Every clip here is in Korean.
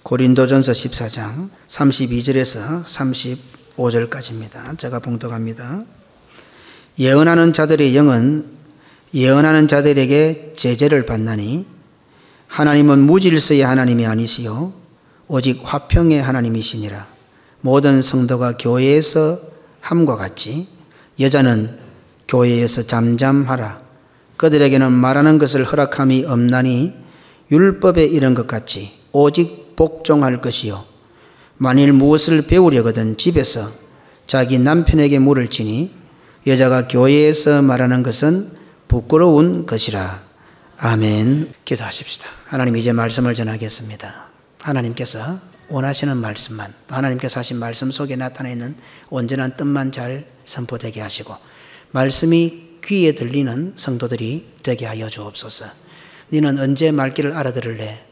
고린도전서 14장 32절에서 35절까지입니다. 제가 봉독합니다. 예언하는 자들의 영은 예언하는 자들에게 제재를 받나니 하나님은 무질서의 하나님이 아니시요 오직 화평의 하나님이시니라. 모든 성도가 교회에서 함과 같이 여자는 교회에서 잠잠하라. 그들에게는 말하는 것을 허락함이 없나니 율법에 이른 것 같이 오직 복종할 것이요 만일 무엇을 배우려거든 집에서 자기 남편에게 물을 치니 여자가 교회에서 말하는 것은 부끄러운 것이라. 아멘. 기도하십시다. 하나님, 이제 말씀을 전하겠습니다. 하나님께서 원하시는 말씀만, 또 하나님께서 하신 말씀 속에 나타나 있는 온전한 뜻만 잘 선포되게 하시고 말씀이 귀에 들리는 성도들이 되게 하여 주옵소서. 너는 언제 말귀를 알아들을래?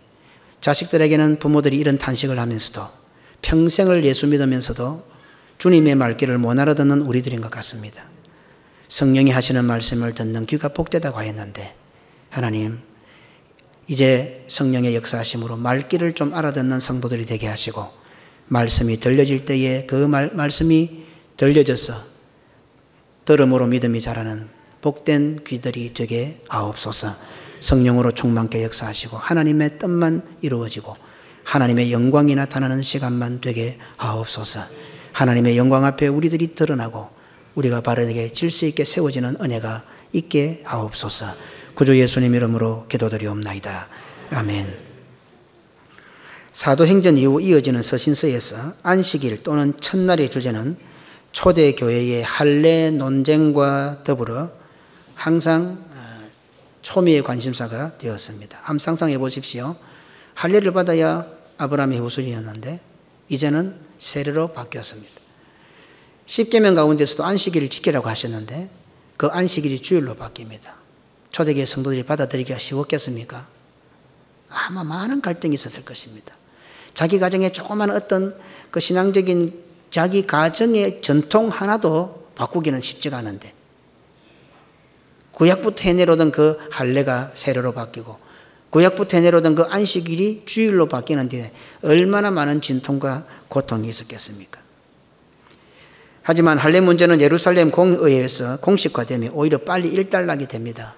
자식들에게는 부모들이 이런 탄식을 하면서도 평생을 예수 믿으면서도 주님의 말귀를 못 알아듣는 우리들인 것 같습니다. 성령이 하시는 말씀을 듣는 귀가 복되다고 하였는데 하나님, 이제 성령의 역사하심으로 말귀를 좀 알아듣는 성도들이 되게 하시고 말씀이 들려질 때에 그 말씀이 들려져서 들음으로 믿음이 자라는 복된 귀들이 되게 하옵소서. 성령으로 충만케 역사하시고 하나님의 뜻만 이루어지고 하나님의 영광이 나타나는 시간만 되게 하옵소서. 하나님의 영광 앞에 우리들이 드러나고 우리가 바르게 질서 있게 세워지는 은혜가 있게 하옵소서. 구주 예수님 이름으로 기도드리옵나이다. 아멘. 사도행전 이후 이어지는 서신서에서 안식일 또는 첫날의 주제는 초대교회의 할례 논쟁과 더불어 항상 초미의 관심사가 되었습니다. 한번 상상해 보십시오. 할례를 받아야 아브라함의 후손이었는데 이제는 세례로 바뀌었습니다. 십계명 가운데서도 안식일을 지키라고 하셨는데 그 안식일이 주일로 바뀝니다. 초대교회 성도들이 받아들이기가 쉬웠겠습니까? 아마 많은 갈등이 있었을 것입니다. 자기 가정에 조그만 어떤 그 신앙적인 자기 가정의 전통 하나도 바꾸기는 쉽지가 않은데 구약부터 해내려던 그 할례가 세례로 바뀌고 구약부터 해내려던 그 안식일이 주일로 바뀌는데 얼마나 많은 진통과 고통이 있었겠습니까? 하지만 할례 문제는 예루살렘 공의회에서 공식화되면 오히려 빨리 일단락이 됩니다.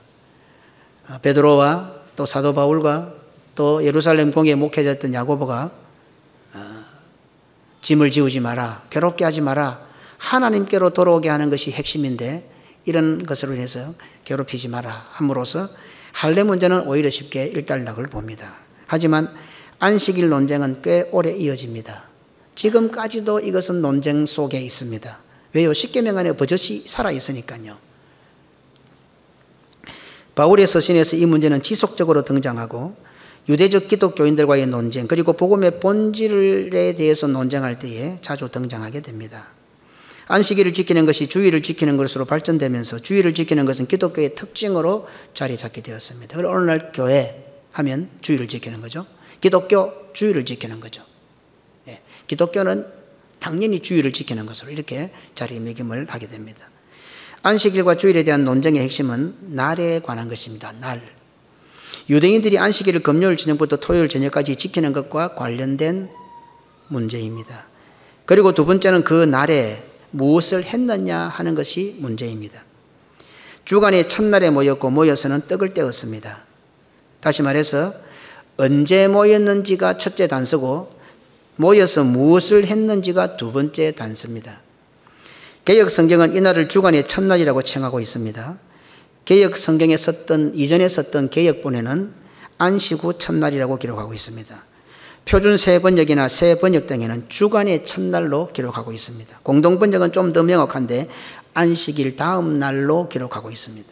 베드로와 또 사도 바울과 또 예루살렘 공의회 목회자였던 야고보가 짐을 지우지 마라, 괴롭게 하지 마라, 하나님께로 돌아오게 하는 것이 핵심인데 이런 것으로 인해서 괴롭히지 마라 함으로써 할례 문제는 오히려 쉽게 일단락을 봅니다. 하지만 안식일 논쟁은 꽤 오래 이어집니다. 지금까지도 이것은 논쟁 속에 있습니다. 왜요? 십계명 안에 버젓이 살아있으니까요. 바울의 서신에서 이 문제는 지속적으로 등장하고 유대적 기독교인들과의 논쟁 그리고 복음의 본질에 대해서 논쟁할 때에 자주 등장하게 됩니다. 안식일을 지키는 것이 주일을 지키는 것으로 발전되면서 주일을 지키는 것은 기독교의 특징으로 자리 잡게 되었습니다. 그리고 오늘날 교회 하면 주일을 지키는 거죠. 기독교 주일을 지키는 거죠. 예, 기독교는 당연히 주일을 지키는 것으로 이렇게 자리매김을 하게 됩니다. 안식일과 주일에 대한 논쟁의 핵심은 날에 관한 것입니다. 날. 유대인들이 안식일을 금요일 저녁부터 토요일 저녁까지 지키는 것과 관련된 문제입니다. 그리고 두 번째는 그 날에 무엇을 했느냐 하는 것이 문제입니다. 주간의 첫날에 모여서는 떡을 떼었습니다. 다시 말해서 언제 모였는지가 첫째 단서고 모여서 무엇을 했는지가 두 번째 단서입니다. 개역 성경은 이날을 주간의 첫날이라고称하고 있습니다. 개역 성경에 이전에 썼던 개역본에는 안식 후 첫날이라고 기록하고 있습니다. 표준 새 번역이나 새 번역 등에는 주간의 첫날로 기록하고 있습니다. 공동 번역은 좀 더 명확한데 안식일 다음 날로 기록하고 있습니다.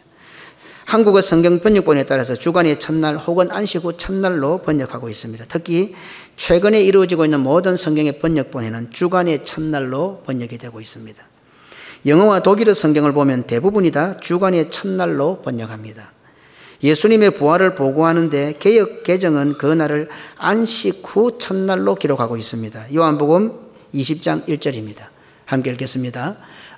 한국어 성경 번역본에 따라서 주간의 첫날 혹은 안식 후 첫날로 번역하고 있습니다. 특히 최근에 이루어지고 있는 모든 성경의 번역본에는 주간의 첫날로 번역이 되고 있습니다. 영어와 독일어 성경을 보면 대부분이 다 주간의 첫날로 번역합니다. 예수님의 부활을 보고하는데 개역 개정은 그 날을 안식 후 첫날로 기록하고 있습니다. 요한복음 20장 1절입니다. 함께 읽겠습니다.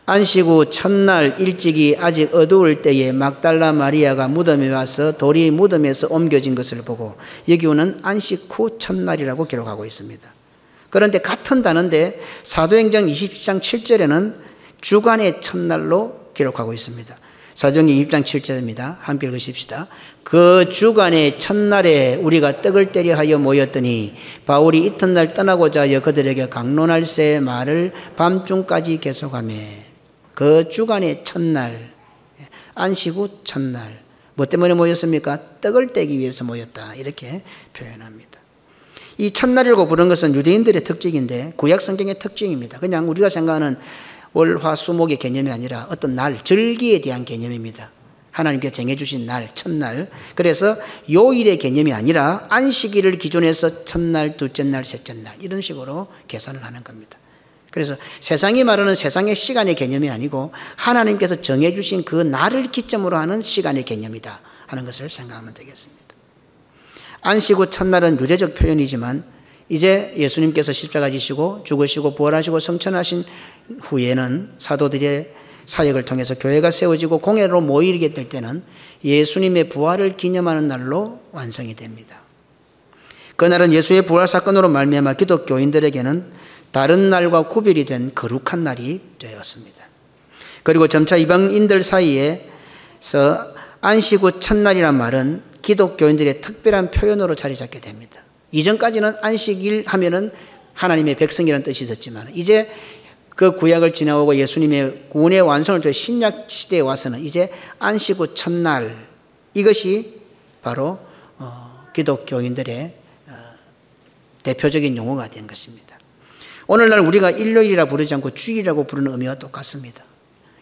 안식 후 첫날 일찍이 아직 어두울 때에 mag달라 마리아가 무덤에 와서 돌이 무덤에서 옮겨진 것을 보고, 여기는 안식 후 첫날이라고 기록하고 있습니다. 그런데 같은 단어인데 사도행전 27장 7절에는 주간의 첫날로 기록하고 있습니다. 사도행전 20장 7절입니다. 함께 읽으십시다. 그 주간의 첫날에 우리가 떡을 때려 하여 모였더니 바울이 이튿날 떠나고자 하여 그들에게 강론할새 말을 밤중까지 계속하며, 그 주간의 첫날, 안식 후 첫날, 뭐 때문에 모였습니까? 떡을 떼기 위해서 모였다, 이렇게 표현합니다. 이 첫날이라고 부르는 것은 유대인들의 특징인데 구약 성경의 특징입니다. 그냥 우리가 생각하는 월, 화, 수, 목의 개념이 아니라 어떤 날, 절기에 대한 개념입니다. 하나님께서 정해주신 날, 첫날. 그래서 요일의 개념이 아니라 안식일을 기준해서 첫날, 둘째 날, 셋째 날, 이런 식으로 계산을 하는 겁니다. 그래서 세상이 말하는 세상의 시간의 개념이 아니고 하나님께서 정해주신 그 날을 기점으로 하는 시간의 개념이다 하는 것을 생각하면 되겠습니다. 안식 후 첫날은 유대적 표현이지만 이제 예수님께서 십자가 지시고 죽으시고 부활하시고 성천하신 후에는 사도들의 사역을 통해서 교회가 세워지고 공회로 모이게 될 때는 예수님의 부활을 기념하는 날로 완성이 됩니다. 그날은 예수의 부활 사건으로 말미암아 기독교인들에게는 다른 날과 구별이 된 거룩한 날이 되었습니다. 그리고 점차 이방인들 사이에서 안식 후 첫날이란 말은 기독교인들의 특별한 표현으로 자리 잡게 됩니다. 이전까지는 안식일 하면은 하나님의 백성이라는 뜻이 있었지만 이제 그 구약을 지나오고 예수님의 구원의 완성을 통해 신약 시대에 와서는 이제 안식 후 첫날, 이것이 바로 기독교인들의 대표적인 용어가 된 것입니다. 오늘날 우리가 일요일이라 부르지 않고 주일이라고 부르는 의미와 똑같습니다.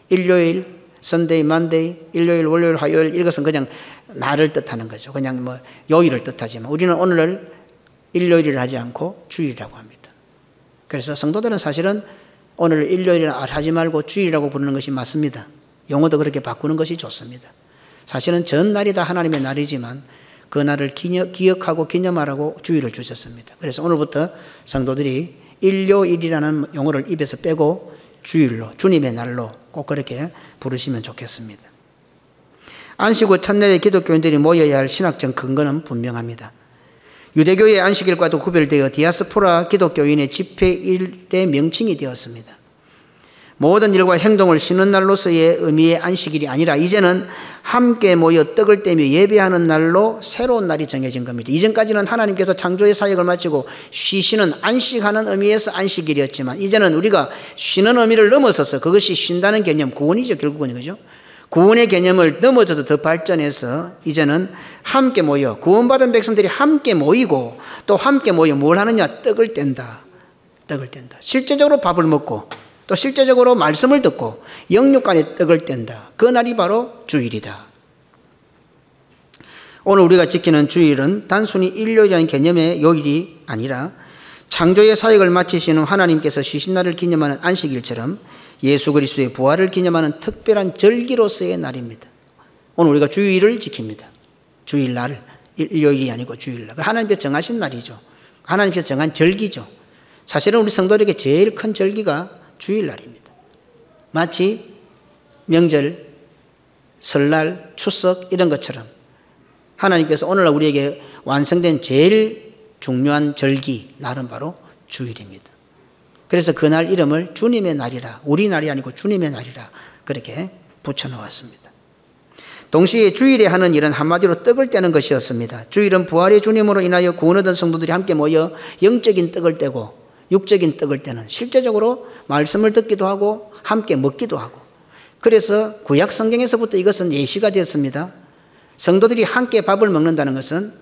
일요일, 선데이, 만데이, 일요일, 월요일, 화요일, 이것은 그냥 날을 뜻하는 거죠. 그냥 뭐 요일을 뜻하지만 우리는 오늘날 일요일을 하지 않고 주일이라고 합니다. 그래서 성도들은 사실은 오늘 일요일을 하지 말고 주일이라고 부르는 것이 맞습니다. 용어도 그렇게 바꾸는 것이 좋습니다. 사실은 전날이 다 하나님의 날이지만 그 날을 기억하고 기념하라고 주일을 주셨습니다. 그래서 오늘부터 성도들이 일요일이라는 용어를 입에서 빼고 주일로, 주님의 날로 꼭 그렇게 부르시면 좋겠습니다. 안식 후 첫날에 기독교인들이 모여야 할 신학적 근거는 분명합니다. 유대교의 안식일과도 구별되어 디아스포라 기독교인의 집회일의 명칭이 되었습니다. 모든 일과 행동을 쉬는 날로서의 의미의 안식일이 아니라 이제는 함께 모여 떡을 떼며 예배하는 날로 새로운 날이 정해진 겁니다. 이전까지는 하나님께서 창조의 사역을 마치고 쉬시는, 안식하는 의미에서 안식일이었지만 이제는 우리가 쉬는 의미를 넘어서서 그것이 쉰다는 개념, 구원이죠. 결국은 그죠? 구원의 개념을 넘어져서 더 발전해서 이제는 함께 모여, 구원받은 백성들이 함께 모이고 또 함께 모여 뭘 하느냐? 떡을 뗀다. 떡을 뗀다. 실제적으로 밥을 먹고 또 실제적으로 말씀을 듣고 영육 간의 떡을 뗀다. 그 날이 바로 주일이다. 오늘 우리가 지키는 주일은 단순히 일요일이라는 개념의 요일이 아니라 창조의 사역을 마치시는 하나님께서 쉬신 날을 기념하는 안식일처럼 예수 그리스도의 부활을 기념하는 특별한 절기로서의 날입니다. 오늘 우리가 주일을 지킵니다. 주일날, 일요일이 아니고 주일날. 하나님께서 정하신 날이죠. 하나님께서 정한 절기죠. 사실은 우리 성도들에게 제일 큰 절기가 주일날입니다. 마치 명절, 설날, 추석 이런 것처럼 하나님께서 오늘날 우리에게 완성된 제일 중요한 절기, 날은 바로 주일입니다. 그래서 그날 이름을 주님의 날이라, 우리 날이 아니고 주님의 날이라 그렇게 붙여놓았습니다. 동시에 주일에 하는 일은 한마디로 떡을 떼는 것이었습니다. 주일은 부활의 주님으로 인하여 구원 얻은 성도들이 함께 모여 영적인 떡을 떼고 육적인 떡을 떼는, 실제적으로 말씀을 듣기도 하고 함께 먹기도 하고, 그래서 구약 성경에서부터 이것은 예시가 되었습니다. 성도들이 함께 밥을 먹는다는 것은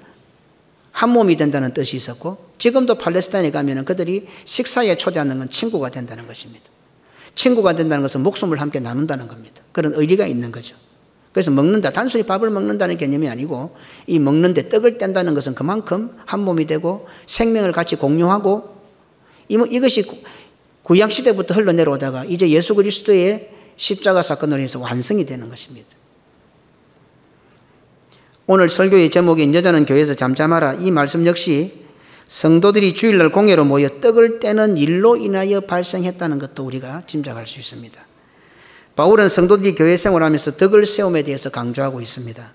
한 몸이 된다는 뜻이 있었고, 지금도 팔레스타인에 가면 그들이 식사에 초대하는 건 친구가 된다는 것입니다. 친구가 된다는 것은 목숨을 함께 나눈다는 겁니다. 그런 의리가 있는 거죠. 그래서 먹는다, 단순히 밥을 먹는다는 개념이 아니고 이 먹는데 떡을 뗀다는 것은 그만큼 한 몸이 되고 생명을 같이 공유하고, 이것이 구약시대부터 흘러내려오다가 이제 예수 그리스도의 십자가 사건으로 해서 완성이 되는 것입니다. 오늘 설교의 제목인 여자는 교회에서 잠잠하라, 이 말씀 역시 성도들이 주일날 공회로 모여 떡을 떼는 일로 인하여 발생했다는 것도 우리가 짐작할 수 있습니다. 바울은 성도들이 교회 생활하면서 덕을 세움에 대해서 강조하고 있습니다.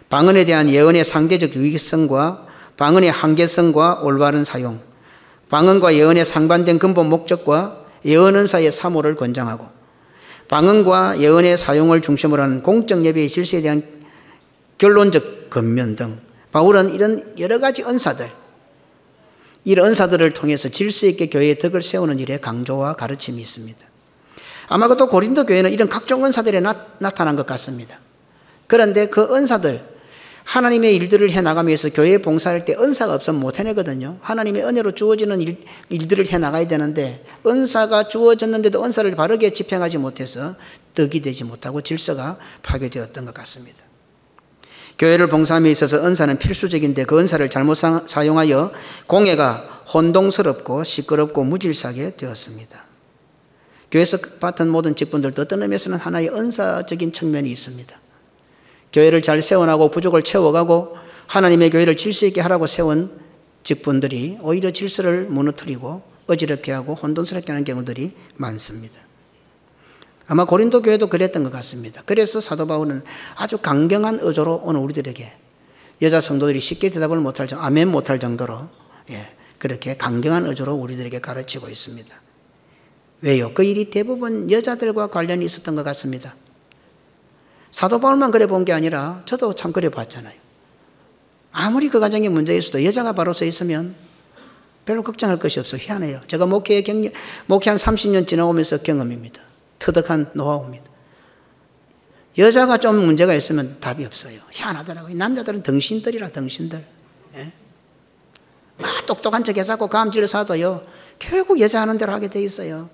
방언에 대한 예언의 상대적 유익성과 방언의 한계성과 올바른 사용, 방언과 예언의 상반된 근본 목적과 예언 은사의 사모를 권장하고, 방언과 예언의 사용을 중심으로 하는 공적 예배의 질서에 대한 결론적 권면 등 바울은 이런 여러 가지 은사들, 이런 은사들을 통해서 질서 있게 교회의 덕을 세우는 일에 강조와 가르침이 있습니다. 아마 또 고린도 교회는 이런 각종 은사들이 나타난 것 같습니다. 그런데 그 은사들, 하나님의 일들을 해나가면서 교회 봉사할 때 은사가 없으면 못 해내거든요. 하나님의 은혜로 주어지는 일들을 해나가야 되는데 은사가 주어졌는데도 은사를 바르게 집행하지 못해서 덕이 되지 못하고 질서가 파괴되었던 것 같습니다. 교회를 봉사함에 있어서 은사는 필수적인데 그 은사를 잘못 사용하여 공회가 혼동스럽고 시끄럽고 무질서하게 되었습니다. 교회에서 맡은 모든 직분들도 어떤 의미에서는 하나의 은사적인 측면이 있습니다. 교회를 잘 세워나가고 부족을 채워가고 하나님의 교회를 질서 있게 하라고 세운 직분들이 오히려 질서를 무너뜨리고 어지럽게 하고 혼돈스럽게 하는 경우들이 많습니다. 아마 고린도 교회도 그랬던 것 같습니다. 그래서 사도 바울은 아주 강경한 어조로 오늘 우리들에게 여자 성도들이 쉽게 대답을 못할 정도, 아멘 못할 정도로 그렇게 강경한 어조로 우리들에게 가르치고 있습니다. 왜요? 그 일이 대부분 여자들과 관련이 있었던 것 같습니다. 사도 바울만 그래 본 게 아니라 저도 참 그래 봤잖아요. 아무리 그 가정에 문제 있어도 여자가 바로 서 있으면 별로 걱정할 것이 없어. 희한해요. 제가 목회 한 30년 지나오면서 경험입니다. 터득한 노하우입니다. 여자가 좀 문제가 있으면 답이 없어요. 희한하더라고요. 남자들은 덩신들이라 덩신들. 예? 막 똑똑한 척해서 감질을 사도요. 결국 여자 하는 대로 하게 돼 있어요.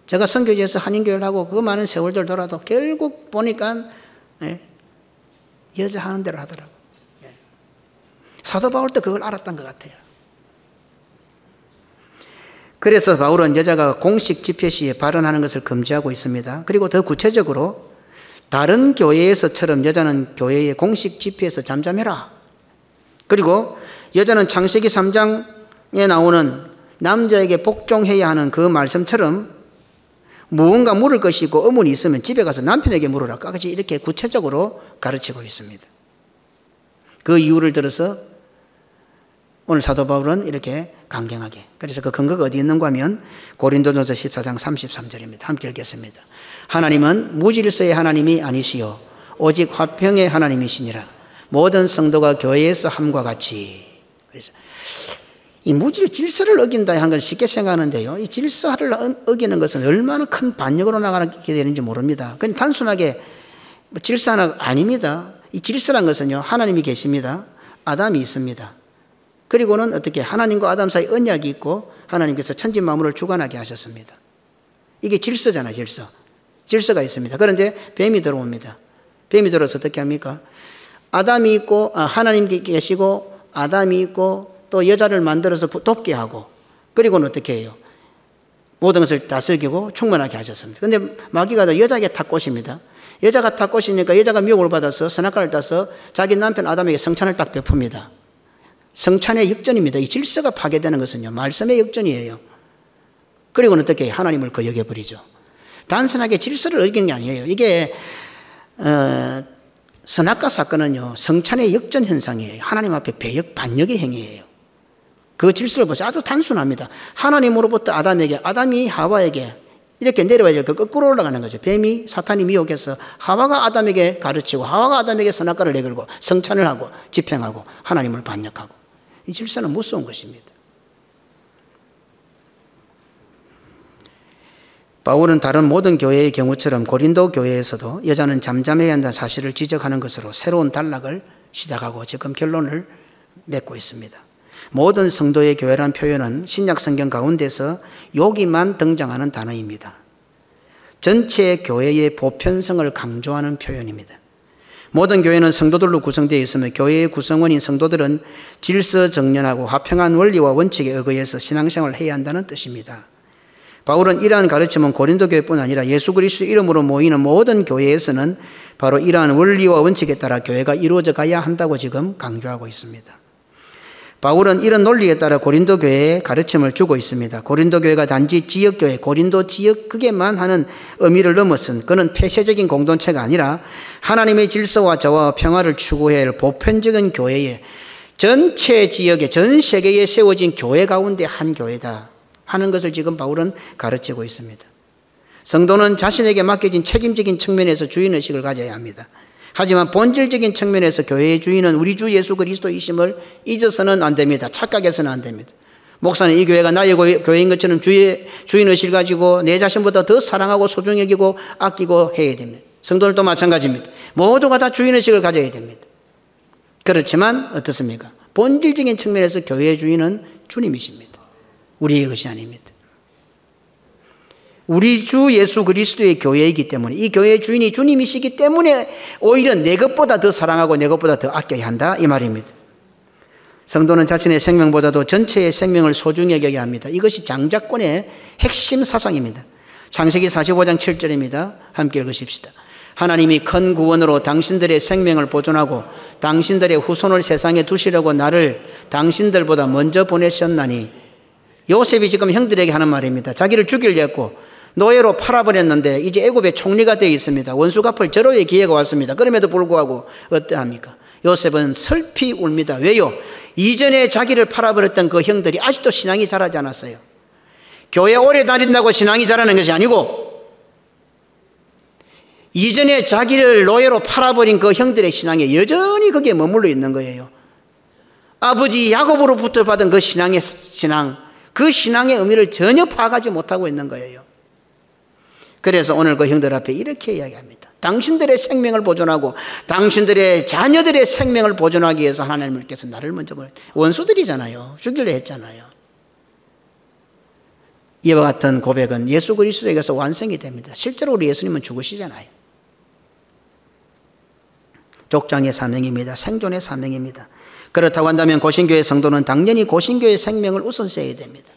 제가 선교지에서 한인교회를 하고 그 많은 세월들 돌아도 결국 보니까 여자 하는 대로 하더라고요. 사도 바울도 그걸 알았던 것 같아요. 그래서 바울은 여자가 공식 집회 시에 발언하는 것을 금지하고 있습니다. 그리고 더 구체적으로 다른 교회에서처럼 여자는 교회의 공식 집회에서 잠잠해라. 그리고 여자는 창세기 3장에 나오는 남자에게 복종해야 하는 그 말씀처럼 무언가 물을 것이 있고 의문이 있으면 집에 가서 남편에게 물으라. 까지 이렇게 구체적으로 가르치고 있습니다. 그 이유를 들어서 오늘 사도 바울은 이렇게 강경하게, 그래서 그 근거가 어디 있는가 하면 고린도전서 14장 33절입니다. 함께 읽겠습니다. 하나님은 무질서의 하나님이 아니시요 오직 화평의 하나님이시니라. 모든 성도가 교회에서 함과 같이. 그래서 이 질서를 어긴다 하는 건 쉽게 생각하는데요. 이 질서를 어기는 것은 얼마나 큰 반역으로 나가게 되는지 모릅니다. 그건 단순하게 질서 하나 아닙니다. 이 질서란 것은요, 하나님이 계십니다. 아담이 있습니다. 그리고는 어떻게 하나님과 아담 사이 언약이 있고 하나님께서 천지 만물을 주관하게 하셨습니다. 이게 질서잖아요. 질서가 있습니다. 그런데 뱀이 들어옵니다. 뱀이 들어서 어떻게 합니까? 아담이 있고 하나님이 계시고 아담이 있고 또 여자를 만들어서 돕게 하고 그리고는 어떻게 해요? 모든 것을 다스리고 충만하게 하셨습니다. 그런데 마귀가 여자에게 탁 꼬십니다. 여자가 탁 꼬시니까 여자가 미혹을 받아서 선악과를 따서 자기 남편 아담에게 성찬을 딱 베풉니다. 성찬의 역전입니다. 이 질서가 파괴되는 것은요, 말씀의 역전이에요. 그리고는 어떻게 하나님을 거역해버리죠. 단순하게 질서를 어기는 게 아니에요. 이게 선악과 사건은요, 성찬의 역전 현상이에요. 하나님 앞에 반역의 행위예요. 그 질서를 보세요. 아주 단순합니다. 하나님으로부터 아담에게, 아담이 하와에게 이렇게 내려와야 될 거 거꾸로 올라가는 거죠. 뱀이 사탄이 미혹해서 하와가 아담에게 가르치고 하와가 아담에게 선악과를 내걸고 성찬을 하고 집행하고 하나님을 반역하고. 이 질서는 무서운 것입니다. 바울은 다른 모든 교회의 경우처럼 고린도 교회에서도 여자는 잠잠해야 한다는 사실을 지적하는 것으로 새로운 단락을 시작하고 지금 결론을 맺고 있습니다. 모든 성도의 교회라는 표현은 신약 성경 가운데서 여기만 등장하는 단어입니다. 전체 교회의 보편성을 강조하는 표현입니다. 모든 교회는 성도들로 구성되어 있으며 교회의 구성원인 성도들은 질서 정연하고 화평한 원리와 원칙에 의거해서 신앙생활을 해야 한다는 뜻입니다. 바울은 이러한 가르침은 고린도 교회뿐 아니라 예수 그리스도 이름으로 모이는 모든 교회에서는 바로 이러한 원리와 원칙에 따라 교회가 이루어져 가야 한다고 지금 강조하고 있습니다. 바울은 이런 논리에 따라 고린도 교회에 가르침을 주고 있습니다. 고린도 교회가 단지 지역교회, 고린도 지역 크게만 하는 의미를 넘어선 그는 폐쇄적인 공동체가 아니라 하나님의 질서와 저와 평화를 추구해야 할 보편적인 교회에 전체 지역에 전 세계에 세워진 교회 가운데 한 교회다 하는 것을 지금 바울은 가르치고 있습니다. 성도는 자신에게 맡겨진 책임적인 측면에서 주인의식을 가져야 합니다. 하지만 본질적인 측면에서 교회의 주인은 우리 주 예수 그리스도이심을 잊어서는 안 됩니다. 착각해서는 안 됩니다. 목사는 이 교회가 나의 교회인 것처럼 주인의식을 가지고 내 자신보다 더 사랑하고 소중히 여기고 아끼고 해야 됩니다. 성도들도 마찬가지입니다. 모두가 다 주인의식을 가져야 됩니다. 그렇지만 어떻습니까? 본질적인 측면에서 교회의 주인은 주님이십니다. 우리의 것이 아닙니다. 우리 주 예수 그리스도의 교회이기 때문에 이 교회의 주인이 주님이시기 때문에 오히려 내 것보다 더 사랑하고 내 것보다 더 아껴야 한다 이 말입니다. 성도는 자신의 생명보다도 전체의 생명을 소중히 여겨야 합니다. 이것이 장자권의 핵심 사상입니다. 창세기 45장 7절입니다. 함께 읽으십시다. 하나님이 큰 구원으로 당신들의 생명을 보존하고 당신들의 후손을 세상에 두시려고 나를 당신들보다 먼저 보내셨나니. 요셉이 지금 형들에게 하는 말입니다. 자기를 죽이려 했고 노예로 팔아버렸는데 이제 애굽의 총리가 되어 있습니다. 원수 갚을 절호의 기회가 왔습니다. 그럼에도 불구하고 어떠합니까? 요셉은 슬피 웁니다. 왜요? 이전에 자기를 팔아버렸던 그 형들이 아직도 신앙이 자라지 않았어요. 교회 오래 다닌다고 신앙이 자라는 것이 아니고 이전에 자기를 노예로 팔아버린 그 형들의 신앙에 여전히 거기에 머물러 있는 거예요. 아버지 야곱으로부터 받은 그 신앙의 그 신앙의 의미를 전혀 파악하지 못하고 있는 거예요. 그래서 오늘 그 형들 앞에 이렇게 이야기합니다. 당신들의 생명을 보존하고 당신들의 자녀들의 생명을 보존하기 위해서 하나님께서 나를 먼저 보냈다. 원수들이잖아요. 죽이려 했잖아요. 이와 같은 고백은 예수 그리스도에게서 완성이 됩니다. 실제로 우리 예수님은 죽으시잖아요. 족장의 사명입니다. 생존의 사명입니다. 그렇다고 한다면 고신교회 성도는 당연히 고신교회의 생명을 우선시해야 됩니다.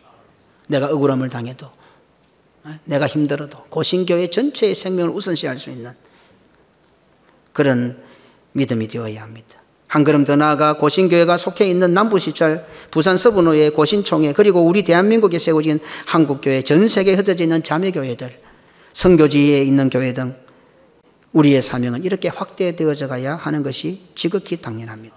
내가 억울함을 당해도 내가 힘들어도 고신교회 전체의 생명을 우선시할 수 있는 그런 믿음이 되어야 합니다. 한 걸음 더 나아가 고신교회가 속해 있는 남부시찰, 부산 서부노회, 고신총회 그리고 우리 대한민국에 세워진 한국교회, 전 세계에 흩어져 있는 자매교회들, 선교지에 있는 교회 등 우리의 사명은 이렇게 확대되어져 가야 하는 것이 지극히 당연합니다.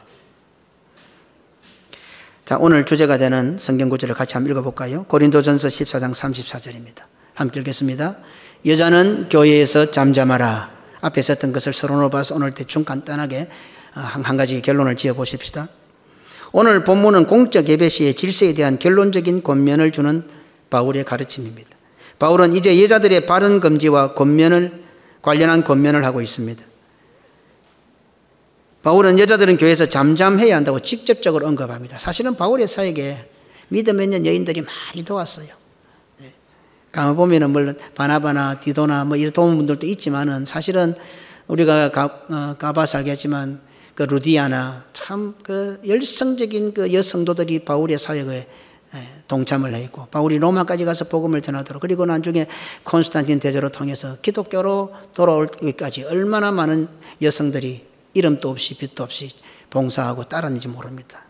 자, 오늘 주제가 되는 성경 구절을 같이 한번 읽어볼까요? 고린도전서 14장 34절입니다. 함께 읽겠습니다. 여자는 교회에서 잠잠하라. 앞에 썼던 것을 서론으로 봐서 오늘 대충 간단하게 한 가지 결론을 지어 보십시다. 오늘 본문은 공적 예배 시의 질서에 대한 결론적인 권면을 주는 바울의 가르침입니다. 바울은 이제 여자들의 바른 금지와 관련한 권면을 하고 있습니다. 바울은 여자들은 교회에서 잠잠해야 한다고 직접적으로 언급합니다. 사실은 바울의 사역에 믿음 있는 여인들이 많이 도왔어요. 가만 보면은 물론 바나바나 디도나 뭐 이런 도운 분들도 있지만은 사실은 우리가 가봐서 알겠지만 그 루디아나 참 그 열성적인 그 여성도들이 바울의 사역에 동참을 했고 바울이 로마까지 가서 복음을 전하도록 그리고 나중에 콘스탄틴 대제를 통해서 기독교로 돌아올기까지 얼마나 많은 여성들이 이름도 없이 빛도 없이 봉사하고 따랐는지 모릅니다.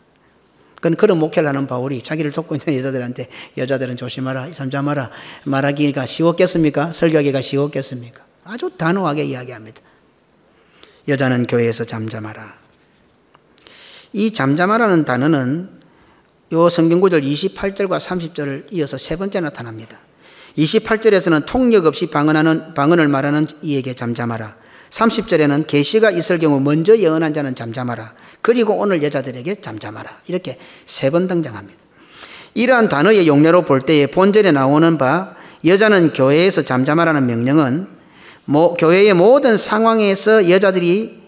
그런 목회를 하는 바울이 자기를 돕고 있는 여자들한테 여자들은 조심하라, 잠잠하라 말하기가 쉬웠겠습니까? 설교하기가 쉬웠겠습니까? 아주 단호하게 이야기합니다. 여자는 교회에서 잠잠하라. 이 잠잠하라는 단어는 요 성경구절 28절과 30절을 이어서 세 번째 나타납니다. 28절에서는 통역 없이 방언을 말하는 이에게 잠잠하라. 30절에는 계시가 있을 경우 먼저 예언한 자는 잠잠하라. 그리고 오늘 여자들에게 잠잠하라. 이렇게 세 번 등장합니다. 이러한 단어의 용례로 볼 때에 본절에 나오는 바 여자는 교회에서 잠잠하라는 명령은 교회의 모든 상황에서 여자들이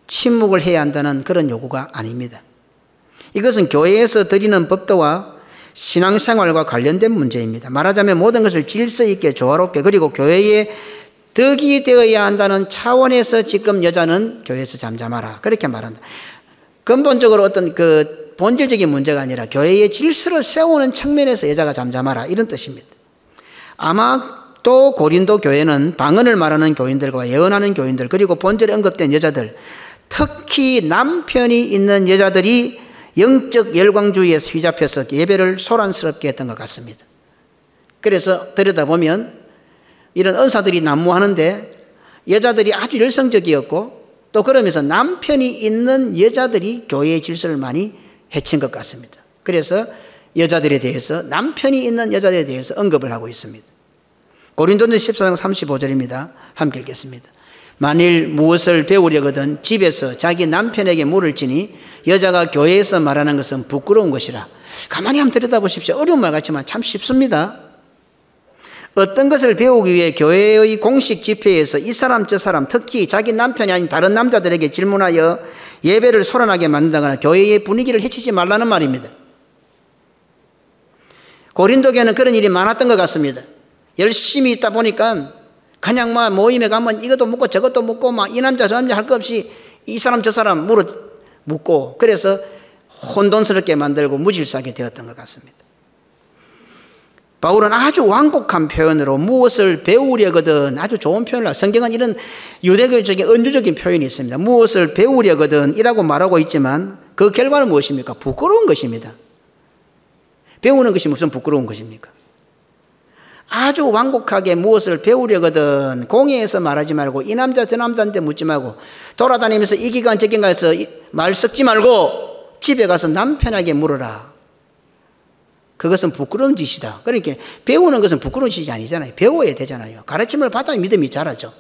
침묵을 해야 한다는 그런 요구가 아닙니다. 이것은 교회에서 드리는 법도와 신앙생활과 관련된 문제입니다. 말하자면 모든 것을 질서 있게 조화롭게 그리고 교회에 덕이 되어야 한다는 차원에서 지금 여자는 교회에서 잠잠하라 그렇게 말한다. 근본적으로 어떤 그 본질적인 문제가 아니라 교회의 질서를 세우는 측면에서 여자가 잠잠하라 이런 뜻입니다. 아마 또 고린도 교회는 방언을 말하는 교인들과 예언하는 교인들 그리고 본절에 언급된 여자들 특히 남편이 있는 여자들이 영적 열광주의에 휘잡혀서 예배를 소란스럽게 했던 것 같습니다. 그래서 들여다보면 이런 은사들이 난무하는데 여자들이 아주 열성적이었고 또 그러면서 남편이 있는 여자들이 교회의 질서를 많이 해친 것 같습니다. 그래서 여자들에 대해서 남편이 있는 여자들에 대해서 언급을 하고 있습니다. 고린도전서 14장 35절입니다. 함께 읽겠습니다. 만일 무엇을 배우려거든 집에서 자기 남편에게 물을 지니 여자가 교회에서 말하는 것은 부끄러운 것이라. 가만히 한번 들여다보십시오. 어려운 말 같지만 참 쉽습니다. 어떤 것을 배우기 위해 교회의 공식 집회에서 이 사람 저 사람 특히 자기 남편이 아닌 다른 남자들에게 질문하여 예배를 소란하게 만든다거나 교회의 분위기를 해치지 말라는 말입니다. 고린도 교회는 그런 일이 많았던 것 같습니다. 열심히 있다 보니까 그냥 막 모임에 가면 이것도 묻고 저것도 묻고 막 이 남자 저 남자 할 것 없이 이 사람 저 사람 묻고 그래서 혼돈스럽게 만들고 무질서하게 되었던 것 같습니다. 바울은 아주 완곡한 표현으로 무엇을 배우려거든 아주 좋은 표현을 성경은 이런 유대교적인 은유적인 표현이 있습니다. 무엇을 배우려거든 이라고 말하고 있지만 그 결과는 무엇입니까? 부끄러운 것입니다. 배우는 것이 무슨 부끄러운 것입니까? 아주 완곡하게 무엇을 배우려거든 공회에서 말하지 말고 이 남자 저 남자한테 묻지 말고 돌아다니면서 이 기관 저 기관에서 말 섞지 말고 집에 가서 남편에게 물어라. 그것은 부끄러운 짓이다. 그러니까 배우는 것은 부끄러운 짓이 아니잖아요. 배워야 되잖아요. 가르침을 받아야 믿음이 자라죠.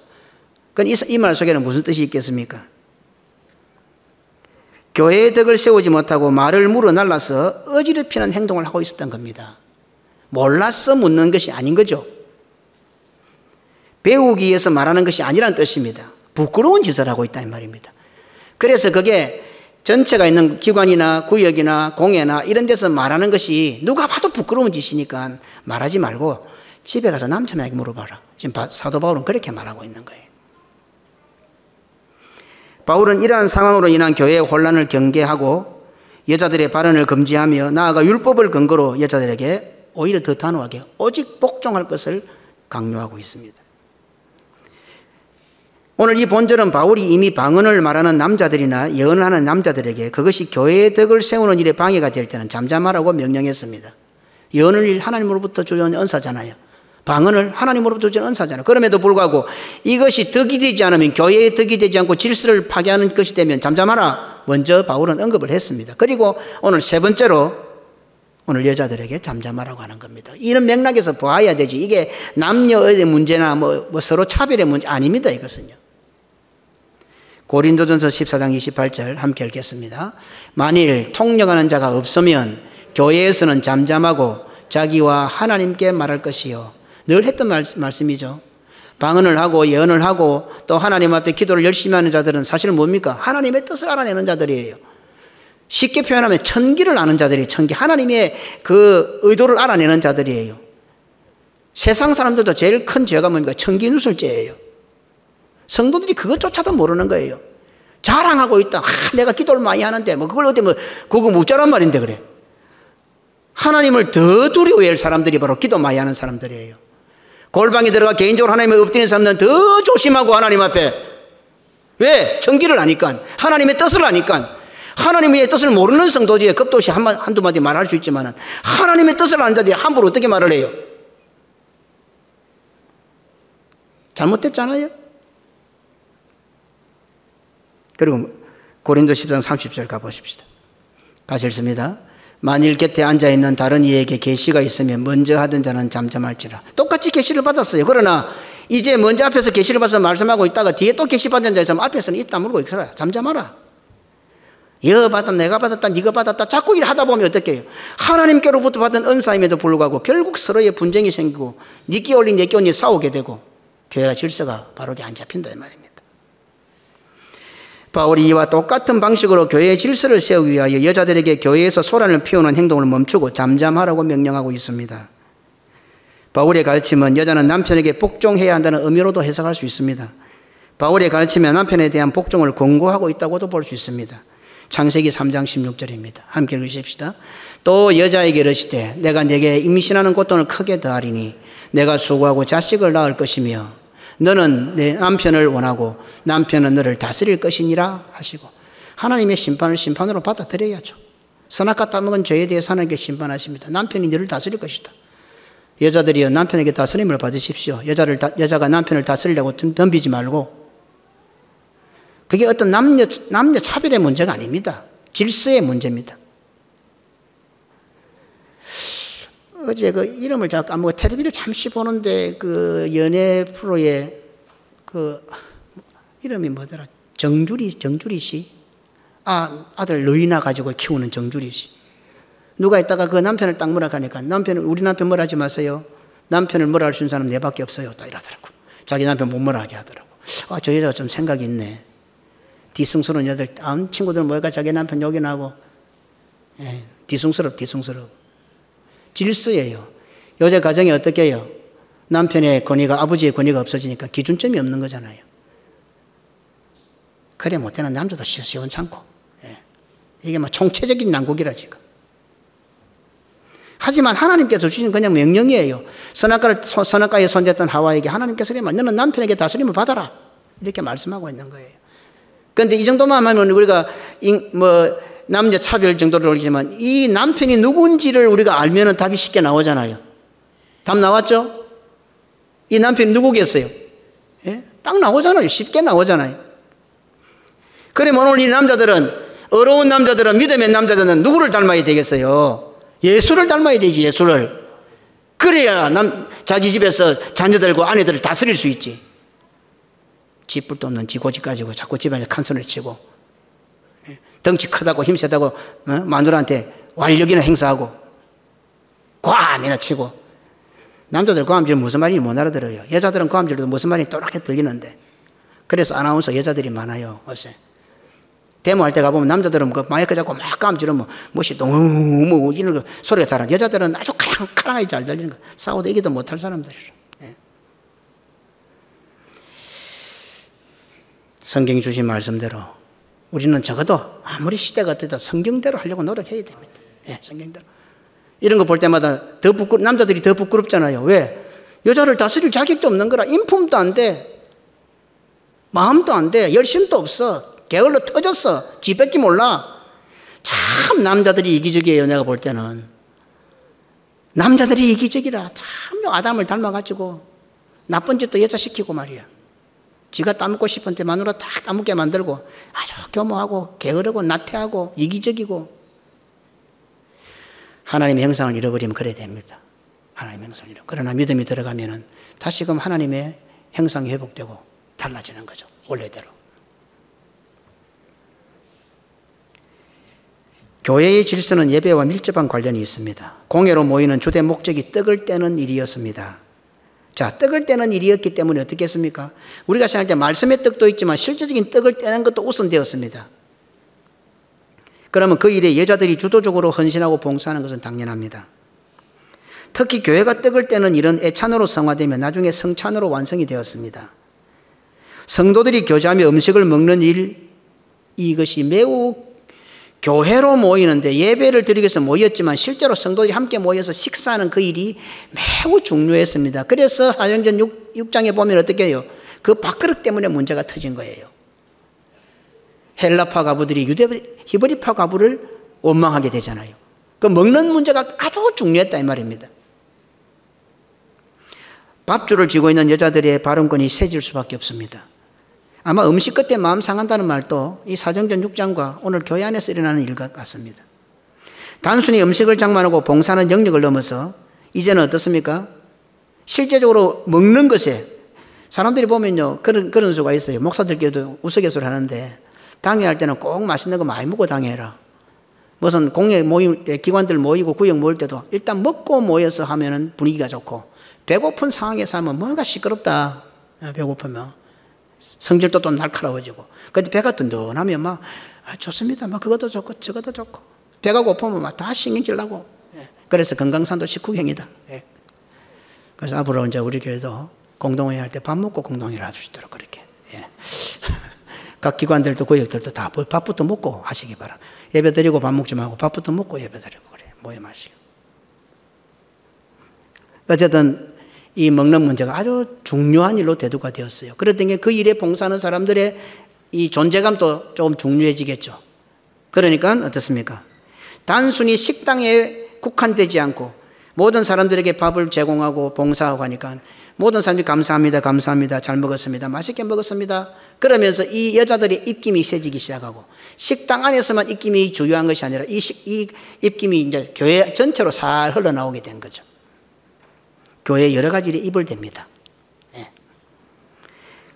그럼 이 말 속에는 무슨 뜻이 있겠습니까? 교회의 덕을 세우지 못하고 말을 물어날라서 어지럽히는 행동을 하고 있었던 겁니다. 몰라서 묻는 것이 아닌 거죠. 배우기 위해서 말하는 것이 아니라는 뜻입니다. 부끄러운 짓을 하고 있다는 말입니다. 그래서 그게 전체가 있는 기관이나 구역이나 공회나 이런 데서 말하는 것이 누가 봐도 부끄러운 짓이니까 말하지 말고 집에 가서 남편에게 물어봐라. 지금 사도 바울은 그렇게 말하고 있는 거예요. 바울은 이러한 상황으로 인한 교회의 혼란을 경계하고 여자들의 발언을 금지하며 나아가 율법을 근거로 여자들에게 오히려 더 단호하게 오직 복종할 것을 강요하고 있습니다. 오늘 이 본절은 바울이 이미 방언을 말하는 남자들이나 예언을 하는 남자들에게 그것이 교회의 덕을 세우는 일에 방해가 될 때는 잠잠하라고 명령했습니다. 예언을 하나님으로부터 주는 은사잖아요. 방언을 하나님으로부터 주는 은사잖아요. 그럼에도 불구하고 이것이 덕이 되지 않으면 교회의 덕이 되지 않고 질서를 파괴하는 것이 되면 잠잠하라. 먼저 바울은 언급을 했습니다. 그리고 오늘 세 번째로 오늘 여자들에게 잠잠하라고 하는 겁니다. 이런 맥락에서 보아야 되지. 이게 남녀의 문제나 뭐 서로 차별의 문제 아닙니다. 이것은요. 고린도전서 14장 28절 함께 읽겠습니다. 만일 통역하는 자가 없으면 교회에서는 잠잠하고 자기와 하나님께 말할 것이요. 늘 했던 말씀이죠. 방언을 하고 예언을 하고 또 하나님 앞에 기도를 열심히 하는 자들은 사실 뭡니까? 하나님의 뜻을 알아내는 자들이에요. 쉽게 표현하면 천기를 아는 자들이 천기 하나님의 그 의도를 알아내는 자들이에요. 세상 사람들도 제일 큰 죄가 뭡니까? 천기 누설죄예요. 성도들이 그것조차도 모르는 거예요. 자랑하고 있다. 내가 기도를 많이 하는데 뭐 그걸 어디 뭐 그거 묻자란 말인데 그래. 하나님을 더 두려워할 사람들이 바로 기도 많이 하는 사람들이에요. 골방에 들어가 개인적으로 하나님을 엎드리는 사람들은 더 조심하고 하나님 앞에. 왜? 천기를 아니까. 하나님의 뜻을 아니까. 하나님의 뜻을 모르는 성도들이 급도시 한두 마디 말할 수 있지만 하나님의 뜻을 아는 자들이 함부로 어떻게 말을 해요? 잘못됐잖아요. 그리고 고린도 10장 30절 가보십시다. 같이 읽습니다. 만일 곁에 앉아있는 다른 이에게 계시가 있으면 먼저 하던 자는 잠잠할지라. 똑같이 계시를 받았어요. 그러나 이제 먼저 앞에서 계시를 받아서 말씀하고 있다가 뒤에 또 계시 받은 자 있으면 앞에서는 입 다물고 있어라. 잠잠하라. 여 받았다 내가 받았다 네가 받았다 자꾸 일하다 보면 어떻게 해요? 하나님께로부터 받은 은사임에도 불구하고 결국 서로의 분쟁이 생기고 네 끼 올린 내 끼 올린 싸우게 되고 교회가 질서가 바르게 안 잡힌다 이 말입니다. 바울이 이와 똑같은 방식으로 교회의 질서를 세우기 위하여 여자들에게 교회에서 소란을 피우는 행동을 멈추고 잠잠하라고 명령하고 있습니다. 바울의 가르침은 여자는 남편에게 복종해야 한다는 의미로도 해석할 수 있습니다. 바울의 가르침에 남편에 대한 복종을 권고하고 있다고도 볼 수 있습니다. 창세기 3장 16절입니다. 함께 읽으십시다. 또 여자에게 이르시되 내가 네게 임신하는 고통을 크게 더하리니 내가 수고하고 자식을 낳을 것이며 너는 내 남편을 원하고 남편은 너를 다스릴 것이니라 하시고 하나님의 심판을 심판으로 받아들여야죠. 선악과 따먹은 죄에 대해서 하나님께 심판하십니다. 남편이 너를 다스릴 것이다. 여자들이여 남편에게 다스림을 받으십시오. 여자가 남편을 다스리려고 덤비지 말고. 그게 어떤 남녀 차별의 문제가 아닙니다. 질서의 문제입니다. 어제 그 이름을 자꾸 까먹고 텔레비를 잠시 보는데 그 연예 프로의 그 이름이 뭐더라? 정주리 씨. 아들 노이나 가지고 키우는 정주리 씨. 누가 있다가 그 남편을 딱 뭐라 하니까 우리 남편 뭐라 하지 마세요. 남편을 뭐라 할 수 있는 사람 내밖에 없어요. 딱 이러더라고. 자기 남편 못 뭐라 하게 하더라고. 저 여자가 좀 생각이 있네. 뒤숭스러운 여자들, 친구들 모여가 자기 남편 욕이나 하고. 뒤숭스럽. 질서예요. 요새 가정이 어떻게 해요? 남편의 권위가, 아버지의 권위가 없어지니까 기준점이 없는 거잖아요. 그래 못되는 남자도 시원찮고. 이게 막 총체적인 난국이라 지금. 하지만 하나님께서 주신 그냥 명령이에요. 선악과에 손댔던 하와에게 하나님께서 너는 남편에게 다스림을 받아라. 이렇게 말씀하고 있는 거예요. 그런데 이 정도만 하면 우리가 남녀 차별 정도로 올리지만 이 남편이 누군지를 우리가 알면 답이 쉽게 나오잖아요. 답 나왔죠? 이 남편이 누구겠어요? 딱 나오잖아요. 쉽게 나오잖아요. 그러면 오늘 이 남자들은, 어려운 남자들은, 믿음의 남자들은 누구를 닮아야 되겠어요? 예수를 닮아야 되지, 예수를. 그래야 자기 집에서 자녀들과 아내들을 다스릴 수 있지. 쥐뿔도 없는 지고집 가지고 자꾸 집안에 큰소리를 치고, 덩치 크다고 힘세다고 마누라한테 완력이나 행사하고 과함이나 치고. 남자들 과함질 무슨 말인지 못 알아들어요. 여자들은 과함질도 무슨 말인지 또렷하게 들리는데. 그래서 아나운서 여자들이 많아요, 요새. 데모할 때 가보면 남자들은 그 마이크 잡고 막 까음지르면 멋이 너무 이런 소리가 잘하는, 여자들은 아주 카랑카랑하게 잘 들리는 거. 싸워도 이기도 못할 사람들이죠. 성경이 주신 말씀대로 우리는 적어도 아무리 시대가 어때도 성경대로 하려고 노력해야 됩니다. 성경대로. 이런 거 볼 때마다 남자들이 더 부끄럽잖아요. 왜? 여자를 다스릴 자격도 없는 거라. 인품도 안 돼. 마음도 안 돼. 열심도 없어. 게을러 터졌어. 지밖에 몰라. 참 남자들이 이기적이에요. 내가 볼 때는. 남자들이 이기적이라. 참 아담을 닮아가지고 나쁜 짓도 여자 시키고 말이야. 지가 따먹고 싶은데 마누라 딱 따먹게 만들고 아주 교모하고 게으르고 나태하고 이기적이고. 하나님의 형상을 잃어버리면 그래야 됩니다. 하나님의 형상을 잃어. 그러나 믿음이 들어가면은 다시금 하나님의 형상이 회복되고 달라지는 거죠. 원래대로. 교회의 질서는 예배와 밀접한 관련이 있습니다. 공예로 모이는 주된 목적이 떡을 떼는 일이었습니다. 자, 떡을 떼는 일이었기 때문에 어떻게 했습니까? 우리가 생각할 때 말씀의 떡도 있지만 실제적인 떡을 떼는 것도 우선되었습니다. 그러면 그 일에 여자들이 주도적으로 헌신하고 봉사하는 것은 당연합니다. 특히 교회가 떡을 떼는 일은 애찬으로 성화되며 나중에 성찬으로 완성이 되었습니다. 성도들이 교제하며 음식을 먹는 일, 이것이 매우 교회로 모이는데 예배를 드리기 위해서 모였지만 실제로 성도들이 함께 모여서 식사하는 그 일이 매우 중요했습니다. 그래서 사도행전 6장에 보면 어떻게 해요? 그 밥그릇 때문에 문제가 터진 거예요. 헬라파 가부들이 히브리파 가부를 원망하게 되잖아요. 그 먹는 문제가 아주 중요했다 이 말입니다. 밥줄을 쥐고 있는 여자들의 발언권이 세질 수밖에 없습니다. 아마 음식 끝에 마음 상한다는 말도 이 사도행전 6장과 오늘 교회 안에서 일어나는 일 같습니다. 단순히 음식을 장만하고 봉사하는 영역을 넘어서 이제는 어떻습니까? 실제적으로 먹는 것에 사람들이 보면요 그런 수가 있어요. 목사들끼리도 우스갯소리를 하는데 당회할 때는 꼭 맛있는 거 많이 먹고 당회해라. 무슨 공예 모임 때 기관들 모이고 구역 모일 때도 일단 먹고 모여서 하면은 분위기가 좋고 배고픈 상황에서 하면 뭔가 시끄럽다. 배고프면 성질도 또 날카로워지고. 근데 배가 든든하면 막 좋습니다. 막 그것도 좋고 저것도 좋고. 배가 고프면 막 다 신경질 나고. 그래서 건강산도 식후경이다. 그래서 앞으로 이제 우리 교회도 공동회의 할 때 밥 먹고 공동회를 할 수 있도록 그렇게. 각 기관들도 구역들도 다 밥부터 먹고 하시기 바랍니다. 예배 드리고 밥 먹지 말고 밥부터 먹고 예배 드리고 그래. 모여 마시고. 어쨌든 이 먹는 문제가 아주 중요한 일로 대두가 되었어요. 그랬던 게 그 일에 봉사하는 사람들의 이 존재감도 조금 중요해지겠죠. 그러니까 어떻습니까? 단순히 식당에 국한되지 않고 모든 사람들에게 밥을 제공하고 봉사하고 하니까 모든 사람들이 감사합니다, 감사합니다, 잘 먹었습니다, 맛있게 먹었습니다. 그러면서 이 여자들의 입김이 세지기 시작하고 식당 안에서만 입김이 주요한 것이 아니라 이 입김이 이제 교회 전체로 살 흘러나오게 된 거죠. 교회에 여러 가지 일이 입을 댑니다. 예.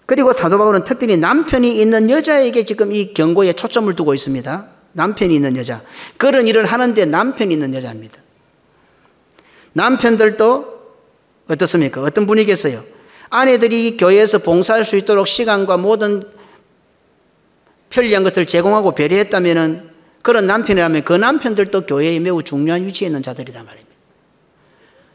그리고 사도 바울은 특별히 남편이 있는 여자에게 지금 이 경고에 초점을 두고 있습니다. 남편이 있는 여자. 그런 일을 하는데 남편이 있는 여자입니다. 남편들도 어떻습니까? 어떤 분이겠어요? 아내들이 교회에서 봉사할 수 있도록 시간과 모든 편리한 것들을 제공하고 배려했다면 그런 남편이라면 그 남편들도 교회에 매우 중요한 위치에 있는 자들이란 말입니다.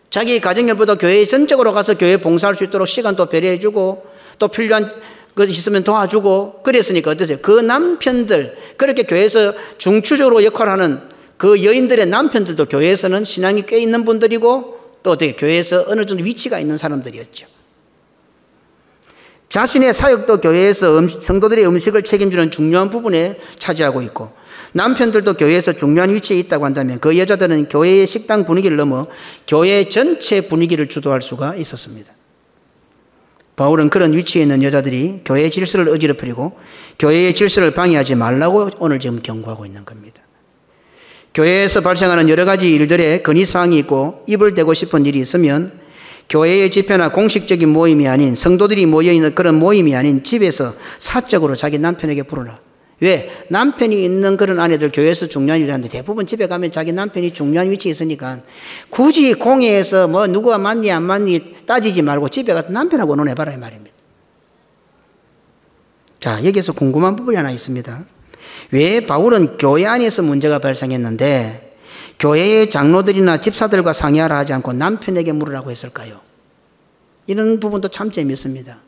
자기 가정일보다 교회에 전적으로 가서 교회에 봉사할 수 있도록 시간도 배려해주고 또 필요한 것이 있으면 도와주고 그랬으니까 어떠세요? 그 남편들, 그렇게 교회에서 중추적으로 역할하는 그 여인들의 남편들도 교회에서는 신앙이 꽤 있는 분들이고 또 어떻게 교회에서 어느 정도 위치가 있는 사람들이었죠. 자신의 사역도 교회에서 성도들의 음식을 책임지는 중요한 부분에 차지하고 있고 남편들도 교회에서 중요한 위치에 있다고 한다면 그 여자들은 교회의 식당 분위기를 넘어 교회 전체 분위기를 주도할 수가 있었습니다. 바울은 그런 위치에 있는 여자들이 교회의 질서를 어지럽히고 교회의 질서를 방해하지 말라고 오늘 지금 경고하고 있는 겁니다. 교회에서 발생하는 여러 가지 일들에 건의사항이 있고 입을 대고 싶은 일이 있으면 교회의 집회나 공식적인 모임이 아닌 성도들이 모여있는 그런 모임이 아닌 집에서 사적으로 자기 남편에게 부르라. 왜? 남편이 있는 그런 아내들 교회에서 중요한 일을 하는데 대부분 집에 가면 자기 남편이 중요한 위치에 있으니까 굳이 공회에서 뭐 누가 맞니 안 맞니 따지지 말고 집에 가서 남편하고 논해봐라 이 말입니다. 자, 여기에서 궁금한 부분이 하나 있습니다. 왜 바울은 교회 안에서 문제가 발생했는데 교회의 장로들이나 집사들과 상의하라 하지 않고 남편에게 물으라고 했을까요? 이런 부분도 참 재미있습니다.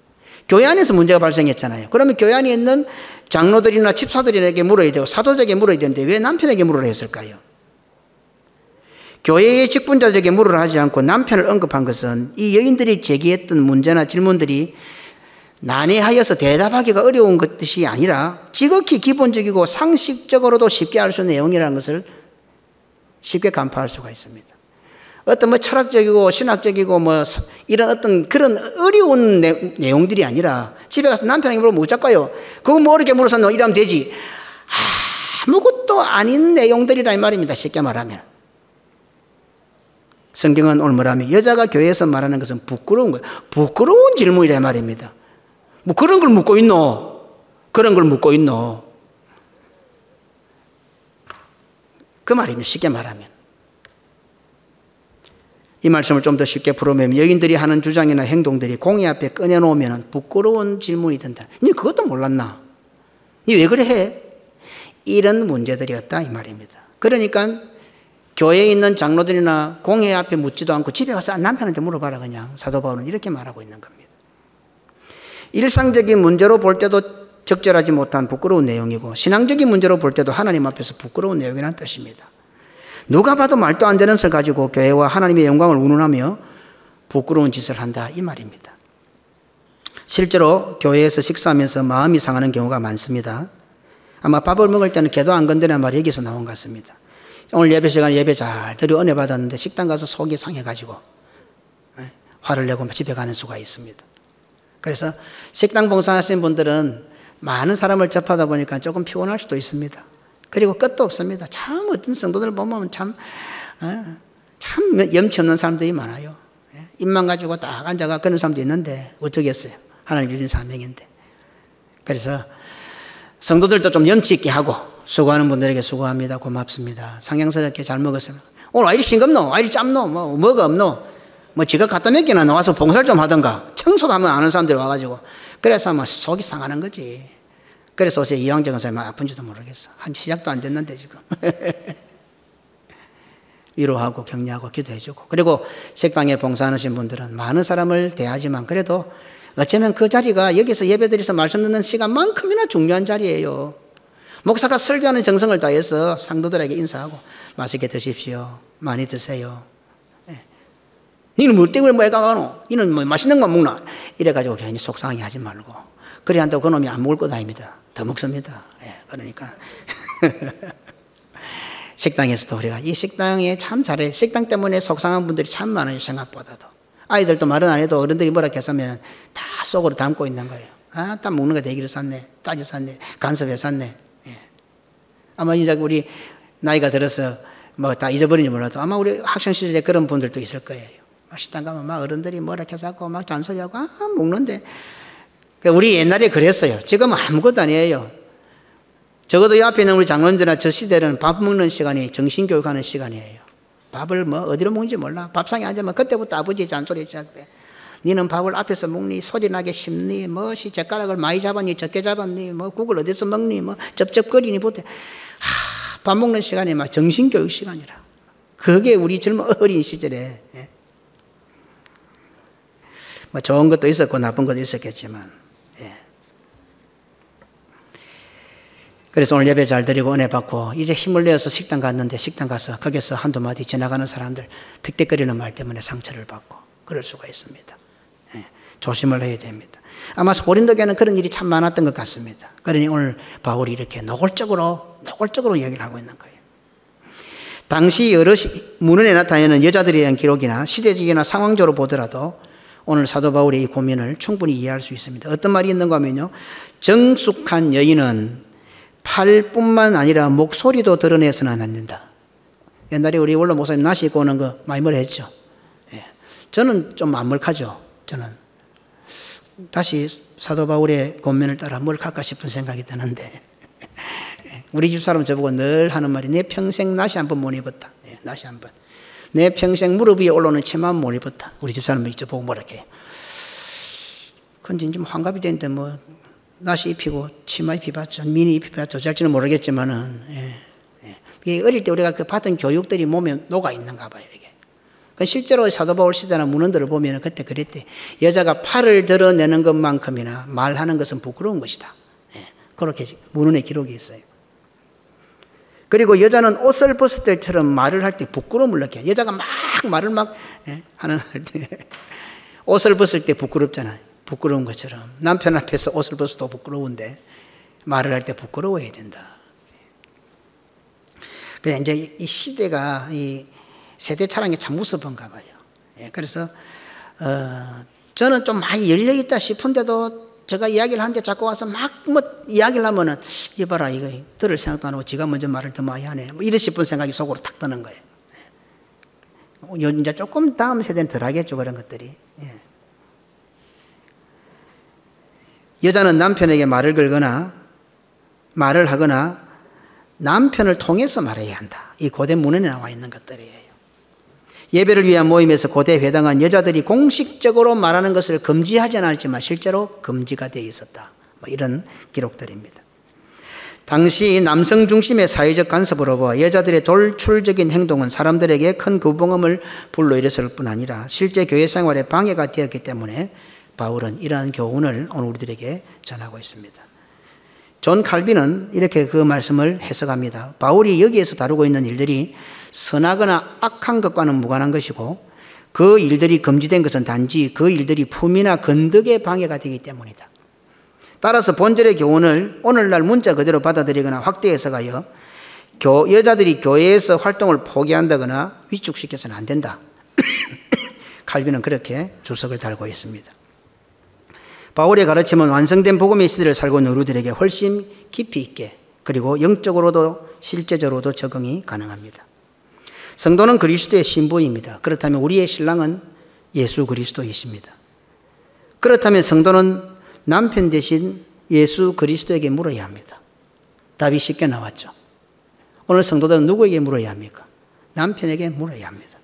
교회 안에서 문제가 발생했잖아요. 그러면 교회 안에 있는 장로들이나 집사들에게 물어야 되고 사도들에게 물어야 되는데 왜 남편에게 물으라 했을까요? 교회의 직분자들에게 물으라 하지 않고 남편을 언급한 것은 이 여인들이 제기했던 문제나 질문들이 난해하여서 대답하기가 어려운 것이 아니라 지극히 기본적이고 상식적으로도 쉽게 알 수 있는 내용이라는 것을 쉽게 간파할 수가 있습니다. 어떤 뭐 철학적이고 신학적이고 뭐 이런 어떤 그런 어려운 내용들이 아니라 집에 가서 남편에게 물으면 어쩔까요? 그거 뭐 어렵게 물어서 너 이러면 되지. 아무것도 아닌 내용들이라 이 말입니다. 쉽게 말하면. 성경은 오늘 뭐라면 여자가 교회에서 말하는 것은 부끄러운 거예요. 부끄러운 질문이라 이 말입니다. 뭐 그런 걸 묻고 있노? 그런 걸 묻고 있노? 그 말입니다. 쉽게 말하면. 이 말씀을 좀 더 쉽게 풀어보면 여인들이 하는 주장이나 행동들이 공의 앞에 꺼내놓으면 부끄러운 질문이 된다. 니 그것도 몰랐나? 니 왜 그래 해? 이런 문제들이었다 이 말입니다. 그러니까 교회에 있는 장로들이나 공회 앞에 묻지도 않고 집에 가서 남편한테 물어봐라 그냥. 사도 바울은 이렇게 말하고 있는 겁니다. 일상적인 문제로 볼 때도 적절하지 못한 부끄러운 내용이고 신앙적인 문제로 볼 때도 하나님 앞에서 부끄러운 내용이라는 뜻입니다. 누가 봐도 말도 안 되는 것을 가지고 교회와 하나님의 영광을 운운하며 부끄러운 짓을 한다 이 말입니다. 실제로 교회에서 식사하면서 마음이 상하는 경우가 많습니다. 아마 밥을 먹을 때는 개도 안 건드리는 말이 여기서 나온 것 같습니다. 오늘 예배 시간에 예배 잘 드려 은혜 받았는데 식당 가서 속이 상해가지고 화를 내고 집에 가는 수가 있습니다. 그래서 식당 봉사하시는 분들은 많은 사람을 접하다 보니까 조금 피곤할 수도 있습니다. 그리고 끝도 없습니다. 참 어떤 성도들 보면 참 염치 없는 사람들이 많아요. 입만 가지고 딱 앉아가 그런 사람도 있는데 어쩌겠어요. 하나님 주신 사명인데. 그래서 성도들도 좀 염치 있게 하고 수고하는 분들에게 수고합니다. 고맙습니다. 상냥스럽게 잘 먹었습니다. 오늘 왜 이리 싱겁노? 왜 이리 짭노? 뭐가 없노? 뭐 지가 갖다 먹기나 나와서 봉사를 좀 하던가. 청소도 하면 아는 사람들이 와가지고. 그래서 아마 속이 상하는 거지. 그래서 어제 이황정 선생님 아픈지도 모르겠어. 한 시작도 안 됐는데 지금. 위로하고 격려하고 기도해주고. 그리고 식당에 봉사하신 분들은 많은 사람을 대하지만 그래도 어쩌면 그 자리가 여기서 예배드려서 말씀 듣는 시간만큼이나 중요한 자리예요. 목사가 설교하는 정성을 다해서 상도들에게 인사하고 맛있게 드십시오. 많이 드세요. 니는 뭐 때문에 뭐 애가가노? 니는 뭐 맛있는 거 먹나? 이래가지고 괜히 속상하게 하지 말고. 그래 한다고 그놈이 안 먹을 것 아닙니다. 더 먹습니다. 그러니까. 식당에서도 우리가 이 식당에 참 잘해. 식당 때문에 속상한 분들이 참 많아요. 생각보다도. 아이들도 말은 안 해도 어른들이 뭐라 했으면 다 속으로 담고 있는 거예요. 아, 딱 먹는 거 대기를 샀네. 따지 샀네. 간섭해 샀네. 예. 아마 이제 우리 나이가 들어서 뭐 다 잊어버리는지 몰라도 아마 우리 학창 시절에 그런 분들도 있을 거예요. 식당 가면 막 어른들이 뭐라 해서 막 잔소리하고 먹는데. 우리 옛날에 그랬어요. 지금은 아무것도 아니에요. 적어도 이 앞에 있는 우리 장로님들이나 저 시대는 밥 먹는 시간이 정신교육하는 시간이에요. 밥을 뭐 어디로 먹는지 몰라. 밥상에 앉으면 그때부터 아버지의 잔소리 시작돼. 니는 밥을 앞에서 먹니? 소리나게 씹니? 뭐시 젓가락을 많이 잡았니? 적게 잡았니? 뭐 국을 어디서 먹니? 뭐 쩝쩝거리니? 보태. 밥 먹는 시간이 막 정신교육 시간이라. 그게 우리 젊은 어린 시절에. 예. 뭐 좋은 것도 있었고 나쁜 것도 있었겠지만. 예. 그래서 오늘 예배 잘 드리고 은혜 받고 이제 힘을 내어서 식당 갔는데 식당 가서 거기서 한두 마디 지나가는 사람들 틱틱거리는 말 때문에 상처를 받고 그럴 수가 있습니다. 예. 조심을 해야 됩니다. 아마 고린도교회는 그런 일이 참 많았던 것 같습니다. 그러니 오늘 바울이 이렇게 노골적으로 얘기를 하고 있는 거예요. 당시 여러 문헌에 나타내는 여자들에 대한 기록이나 시대적이나 상황적으로 보더라도 오늘 사도 바울의 이 고민을 충분히 이해할 수 있습니다. 어떤 말이 있는가 하면요. 정숙한 여인은 팔뿐만 아니라 목소리도 드러내서는 안 된다. 옛날에 우리 원로 목사님 나시 입고 오는 거 많이 뭐라 했죠. 예. 저는 좀 안 멀카죠. 저는 다시 사도 바울의 권면을 따라 멀카까 싶은 생각이 드는데 우리 집사람 저보고 늘 하는 말이 내 평생 나시 한 번 못 입었다. 예, 나시 한 번. 내 평생 무릎 위에 올라오는 치마 못 입었다. 우리 집사람이 저보고 뭐라 해요. 근데 좀 환갑이 됐는데 뭐 나시 입히고 치마 입혀봤죠. 미니 입혀봤죠. 잘지는 모르겠지만은 이게 어릴 때 우리가 그 받은 교육들이 몸에 녹아 있는가 봐요. 이게. 실제로 사도 바울 시대나 문헌들을 보면 그때 그랬대. 여자가 팔을 드러내는 것만큼이나 말하는 것은 부끄러운 것이다. 그렇게 문헌에 기록이 있어요. 그리고 여자는 옷을 벗을 때처럼 말을 할 때 부끄러움을 느껴요. 여자가 막 말을 막 하는 때 옷을 벗을 때 부끄럽잖아요. 부끄러운 것처럼 남편 앞에서 옷을 벗어도 부끄러운데 말을 할 때 부끄러워야 된다. 그래 이제 이 시대가 이 세대 차량이 참 무섭은가 봐요. 그래서 저는 좀 많이 열려 있다 싶은데도 제가 이야기를 하는데 자꾸 와서 막 뭐 이야기를 하면은 이봐라 이거 들을 생각도 안 하고 지가 먼저 말을 더 많이 하네. 뭐 이런 싶은 생각이 속으로 탁 드는 거예요. 이제 조금 다음 세대는 덜 하겠죠 그런 것들이. 여자는 남편에게 말을 걸거나 말을 하거나 남편을 통해서 말해야 한다. 이 고대 문헌에 나와 있는 것들이에요. 예배를 위한 모임에서 고대 회당은 여자들이 공식적으로 말하는 것을 금지하지 않았지만 실제로 금지가 되어 있었다. 뭐 이런 기록들입니다. 당시 남성 중심의 사회적 간섭으로 여자들의 돌출적인 행동은 사람들에게 큰 부끄러움을 불러일으켰을 뿐 아니라 실제 교회 생활에 방해가 되었기 때문에 바울은 이러한 교훈을 오늘 우리들에게 전하고 있습니다. 존 칼빈은 이렇게 그 말씀을 해석합니다. 바울이 여기에서 다루고 있는 일들이 선하거나 악한 것과는 무관한 것이고 그 일들이 금지된 것은 단지 그 일들이 품이나 건덕에 방해가 되기 때문이다. 따라서 본절의 교훈을 오늘날 문자 그대로 받아들이거나 확대 해석하여 여자들이 교회에서 활동을 포기한다거나 위축시켜서는 안 된다. 칼빈은 그렇게 주석을 달고 있습니다. 바울의 가르침은 완성된 복음의 시대를 살고 있는 우리들에게 훨씬 깊이 있게 그리고 영적으로도 실제적으로도 적응이 가능합니다. 성도는 그리스도의 신부입니다. 그렇다면 우리의 신랑은 예수 그리스도이십니다. 그렇다면 성도는 남편 대신 예수 그리스도에게 물어야 합니다. 답이 쉽게 나왔죠. 오늘 성도들은 누구에게 물어야 합니까? 남편에게 물어야 합니다.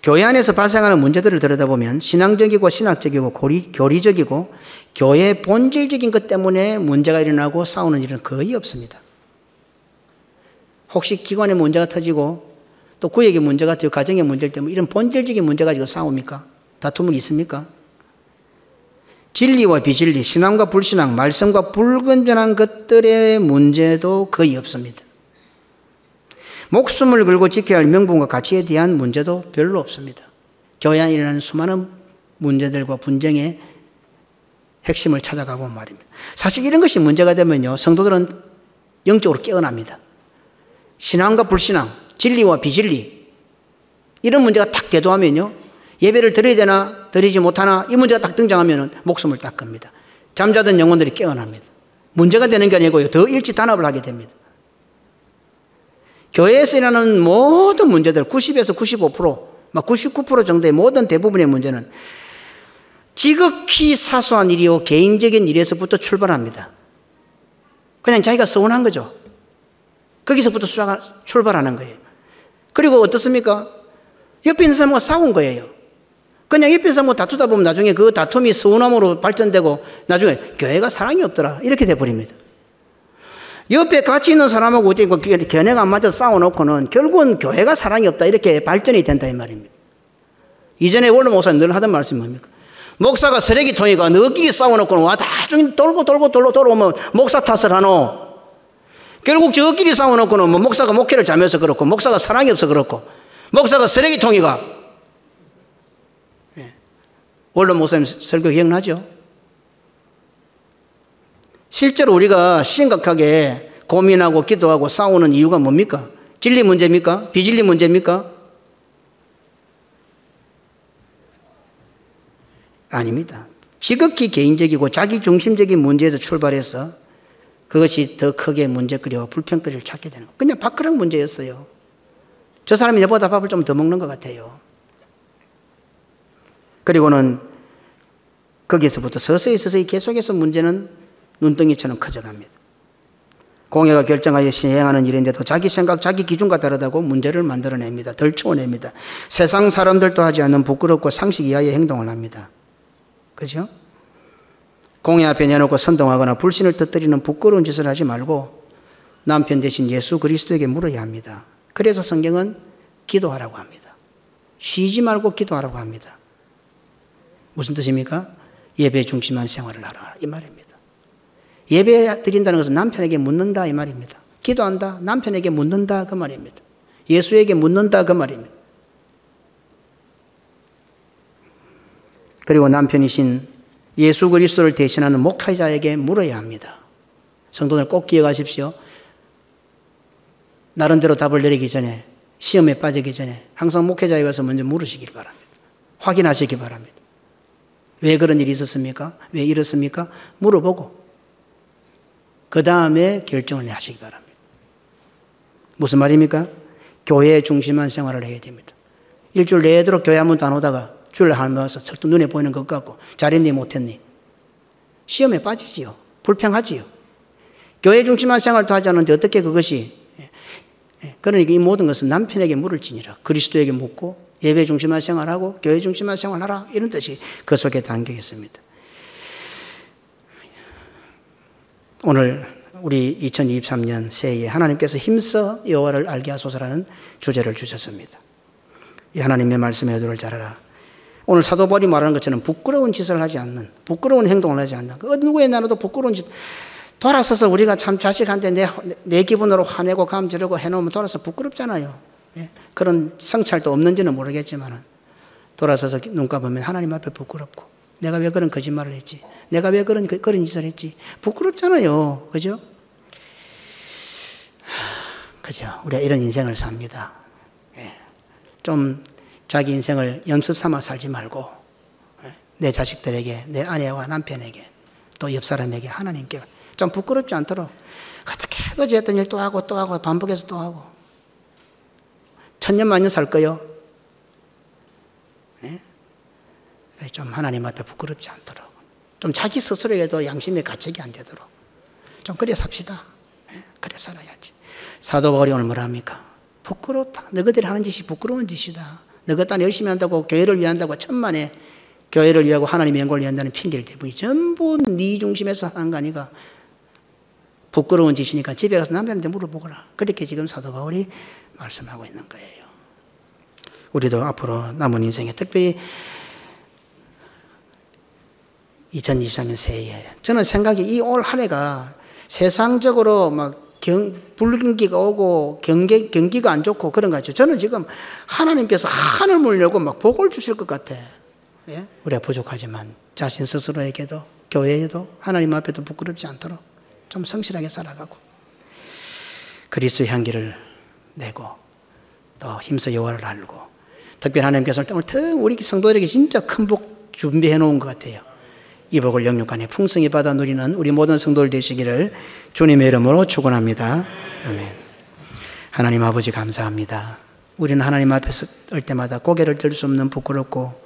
교회 안에서 발생하는 문제들을 들여다보면 신앙적이고 신학적이고 교리적이고 교회 본질적인 것 때문에 문제가 일어나고 싸우는 일은 거의 없습니다. 혹시 기관에 문제가 터지고 또 구역에 문제가 터지고 가정의 문제 때문에 이런 본질적인 문제 가지고 싸웁니까? 다툼은 있습니까? 진리와 비진리, 신앙과 불신앙, 말씀과 불건전한 것들의 문제도 거의 없습니다. 목숨을 걸고 지켜야 할 명분과 가치에 대한 문제도 별로 없습니다. 교회 안에 일어나는 수많은 문제들과 분쟁의 핵심을 찾아가고 말입니다. 사실 이런 것이 문제가 되면요, 성도들은 영적으로 깨어납니다. 신앙과 불신앙, 진리와 비진리, 이런 문제가 딱 궤도하면요, 예배를 드려야 되나 드리지 못하나 이 문제가 딱 등장하면 목숨을 딱 겁니다. 잠자던 영혼들이 깨어납니다. 문제가 되는 게 아니고요, 더 일찍 단합을 하게 됩니다. 교회에서 일어나는 모든 문제들 90에서 95%, 막 99% 정도의 모든 대부분의 문제는 지극히 사소한 일이요 개인적인 일에서부터 출발합니다. 그냥 자기가 서운한 거죠. 거기서부터 출발하는 거예요. 그리고 어떻습니까? 옆에 있는 사람과 싸운 거예요. 그냥 옆에 있는 사람과 다투다 보면 나중에 그 다툼이 서운함으로 발전되고 나중에 교회가 사랑이 없더라 이렇게 돼버립니다. 옆에 같이 있는 사람하고 견해가 안 맞아서 싸워놓고는 결국은 교회가 사랑이 없다 이렇게 발전이 된다 이 말입니다. 이전에 원로 목사님 늘 하던 말씀이 뭡니까? 목사가 쓰레기통이가 너끼리 싸워놓고는 와 나중에 돌아오면 목사 탓을 하노. 결국 저끼리 싸워놓고는 뭐 목사가 목회를 잘못해서 그렇고 목사가 사랑이 없어 그렇고 목사가 쓰레기통이가. 원로 목사님 설교 기억나죠? 실제로 우리가 심각하게 고민하고 기도하고 싸우는 이유가 뭡니까? 진리 문제입니까? 비진리 문제입니까? 아닙니다. 지극히 개인적이고 자기중심적인 문제에서 출발해서 그것이 더 크게 문제거리와 불평거리를 찾게 되는 거예요. 그냥 밥그릇 문제였어요. 저 사람이 내보다 밥을 좀 더 먹는 것 같아요. 그리고는 거기서부터 서서히 계속해서 문제는 눈덩이처럼 커져갑니다. 공예가 결정하여 시행하는 일인데도 자기 생각, 자기 기준과 다르다고 문제를 만들어냅니다. 덜쳐냅니다. 세상 사람들도 하지 않는 부끄럽고 상식 이하의 행동을 합니다. 그죠? 공예 앞에 내놓고 선동하거나 불신을 터뜨리는 부끄러운 짓을 하지 말고 남편 대신 예수 그리스도에게 물어야 합니다. 그래서 성경은 기도하라고 합니다. 쉬지 말고 기도하라고 합니다. 무슨 뜻입니까? 예배 중심한 생활을 하라 이 말입니다. 예배 드린다는 것은 남편에게 묻는다 이 말입니다. 기도한다, 남편에게 묻는다 그 말입니다. 예수에게 묻는다 그 말입니다. 그리고 남편이신 예수 그리스도를 대신하는 목회자에게 물어야 합니다. 성도들 꼭 기억하십시오. 나름대로 답을 내리기 전에, 시험에 빠지기 전에 항상 목회자에 가서 먼저 물으시길 바랍니다. 확인하시기 바랍니다. 왜 그런 일이 있었습니까? 왜 이렇습니까? 물어보고 그 다음에 결정을 하시기 바랍니다. 무슨 말입니까? 교회 중심한 생활을 해야 됩니다. 일주일 내도록 교회 한 번도 안 오다가 주일 하면 와서 척 눈에 보이는 것 같고 잘했니 못했니? 시험에 빠지지요. 불평하지요. 교회 중심한 생활도 하지 않는데 어떻게 그것이, 그러니까 이 모든 것은 남편에게 물을지니라. 그리스도에게 묻고 예배 중심한 생활하고 교회 중심한 생활하라 이런 뜻이 그 속에 담겨 있습니다. 오늘 우리 2023년 새해에 하나님께서 힘써 여호와를 알게 하소서라는 주제를 주셨습니다. 이 하나님의 말씀의 의도를 잘 알아. 오늘 사도 바울이 말하는 것처럼 부끄러운 짓을 하지 않는, 부끄러운 행동을 하지 않는, 그 누구의 나라도 부끄러운 짓, 돌아서서 우리가 참 자식한테 내 기분으로 화내고 감지르고 해놓으면 돌아서 부끄럽잖아요. 예? 그런 성찰도 없는지는 모르겠지만 돌아서서 눈 감으면 하나님 앞에 부끄럽고 내가 왜 그런 거짓말을 했지? 내가 왜 그런 짓을 했지? 부끄럽잖아요. 그죠? 그죠? 우리가 이런 인생을 삽니다. 예. 좀 자기 인생을 연습 삼아 살지 말고 내 자식들에게, 내 아내와 남편에게, 또 옆 사람에게, 하나님께 좀 부끄럽지 않도록 어떻게 어제 했던 일 또 하고 또 하고 반복해서 또 하고 천년만년 살 거요. 네? 좀 하나님 앞에 부끄럽지 않도록, 좀 자기 스스로에도 양심의 가책이 안 되도록 좀 그래 삽시다. 네? 그래 살아야지. 사도 바울이 오늘 뭐라 합니까? 부끄럽다. 너희들이 하는 짓이 부끄러운 짓이다. 너희가 딴 열심히 한다고, 교회를 위한다고 천만에 교회를 위하고 하나님의 영광을 위한다는 핑계를 대부분이 전부 네 중심에서 하는 거 아니까 부끄러운 짓이니까 집에 가서 남편한테 물어보거라. 그렇게 지금 사도 바울이 말씀하고 있는 거예요. 우리도 앞으로 남은 인생에 특별히 2023년 새해에 저는 생각이 이 올 한 해가 세상적으로 막 불경기가 오고 경기가 안 좋고 그런 거 같죠. 저는 지금 하나님께서 하늘문을 열고 막 복을 주실 것 같아. 예? 우리가 부족하지만 자신 스스로에게도 교회에도 하나님 앞에도 부끄럽지 않도록 좀 성실하게 살아가고 그리스도의 향기를 내고 또 힘써 여호와를 알고, 특별히 하나님께서 오늘 우리 성도들에게 진짜 큰 복 준비해 놓은 것 같아요. 이 복을 영육간에 풍성히 받아 누리는 우리 모든 성도들 되시기를 주님의 이름으로 축원합니다. 아멘. 하나님 아버지 감사합니다. 우리는 하나님 앞에 설 때마다 고개를 들 수 없는 부끄럽고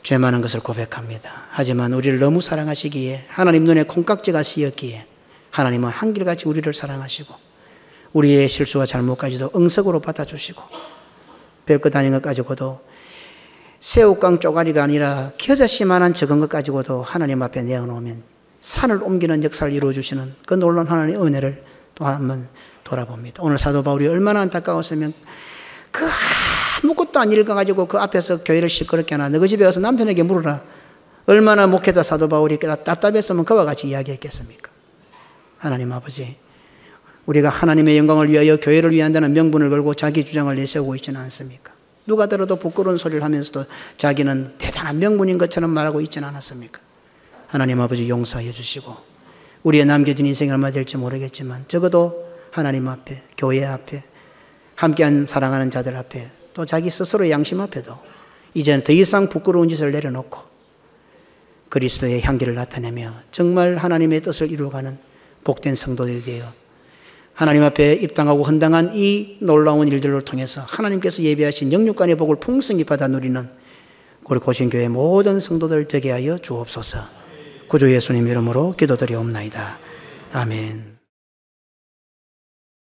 죄 많은 것을 고백합니다. 하지만 우리를 너무 사랑하시기에, 하나님 눈에 콩깍지가 씌었기에 하나님은 한결같이 우리를 사랑하시고 우리의 실수와 잘못까지도 응석으로 받아주시고 별것 아닌 것 가지고도 새우깡 쪼가리가 아니라 겨자씨만한 적은 것 가지고도 하나님 앞에 내어놓으면 산을 옮기는 역사를 이루어주시는 그 놀라운 하나님의 은혜를 또 한번 돌아봅니다. 오늘 사도 바울이 얼마나 안타까웠으면 그 아무것도 안 읽어가지고 그 앞에서 교회를 시끄럽게 하나, 너희 집에 와서 남편에게 물어라. 얼마나 목회자 사도 바울이 답답했으면 그와 같이 이야기했겠습니까? 하나님 아버지, 우리가 하나님의 영광을 위하여 교회를 위한다는 명분을 걸고 자기 주장을 내세우고 있지는 않습니까? 누가 들어도 부끄러운 소리를 하면서도 자기는 대단한 명분인 것처럼 말하고 있지는 않았습니까? 하나님 아버지 용서해 주시고 우리의 남겨진 인생이 얼마 될지 모르겠지만 적어도 하나님 앞에, 교회 앞에, 함께한 사랑하는 자들 앞에, 또 자기 스스로의 양심 앞에도 이제는 더 이상 부끄러운 짓을 내려놓고 그리스도의 향기를 나타내며 정말 하나님의 뜻을 이루어가는 복된 성도들이 되어 하나님 앞에 입당하고 헌당한 이 놀라운 일들을 통해서 하나님께서 예비하신 영육간의 복을 풍성히 받아 누리는 우리 고신교회 모든 성도들 되게 하여 주옵소서. 구주 예수님 이름으로 기도드리옵나이다. 아멘.